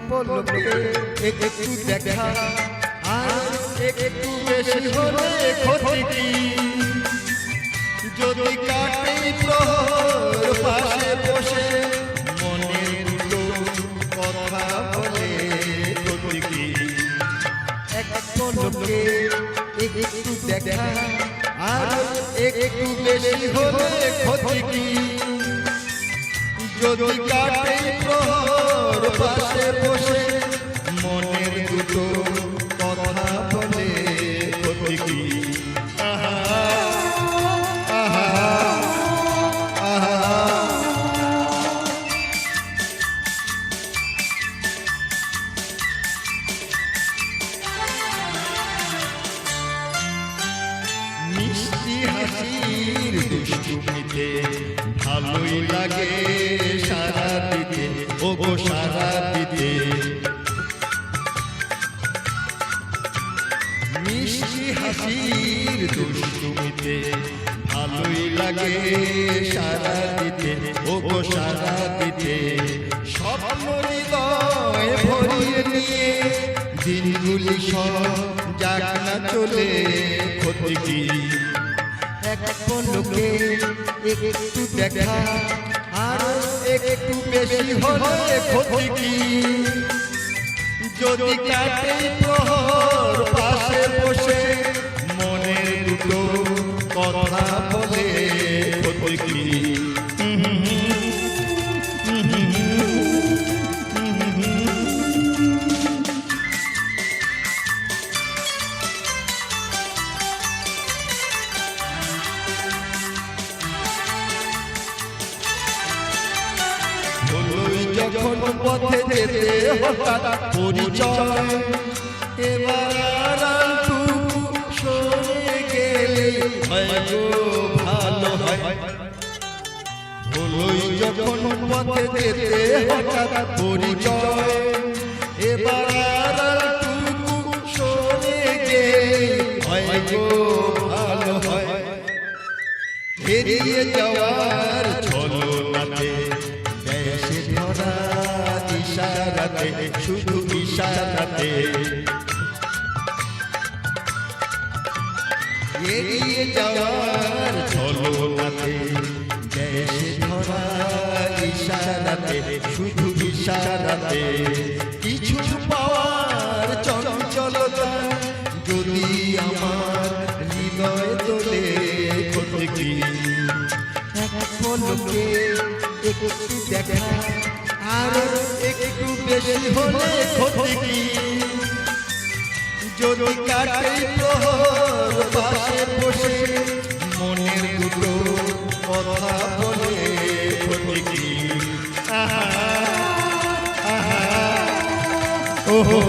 পলকে একটু দেখা আর একটু বেশি হলে ক্ষতি কি? যদি কাটে প্রহর পাশে বসে মনের দুটো কথা বলে ক্ষতি কি? এক পলকে একটু দেখা আর একটু বেশি হলে ক্ষতি কি? যদি কাটে প্রহর পাশে বসে মনের দুটো কথা বলে ক্ষতি কি? মিষ্টি হাসির দুষ্টুমিতে ভালোই লাগে সারা দিতে, ওগো সারা দিতে। মিষ্টি হাসির দুষ্টুমিতে ভালোই লাগে সারা দিতে, ওগো সারা দিতে। স্বপ্ন হৃদয় ভরিয়ে নিয়ে দিনগুলি সব যাক না চলে ক্ষতি কি? এক পলকে একটু দেখা আর একটু বেশি হলে ক্ষতি কি? যদি কাটে প্রহর পাশে বসে মনের দুটো কথা বলে ক্ষতি কি? যখন পথে যেতে হঠাৎ পরিচয়, এবার সরে গেলে হয়তো ভালো হয়। হলোই যখন পথে যেতে হঠাৎ পরিচয়, এবার সরে গেলে হয়তো ভালো হয়। এড়িয়ে যাওয়ার ছলনাতে দেশে ধরা ইশারাতে, শুধু ইশারাতে। এড়িয়ে যাওয়ার ছলনাতে দেশে ধরা ইশারাতে, শুধু ইশারাতে। কিছু পাওয়ার চঞ্চলতা যদি আমার হৃদয় তোলে ক্ষতি কি? এক পলকে একটু দেখা আর একটু বেশি হলে ক্ষতি কি? যদি কাটে প্রহর পাশে বসে মনের দুটো কথা বলে ক্ষতি কি? আহা আহা ওহো।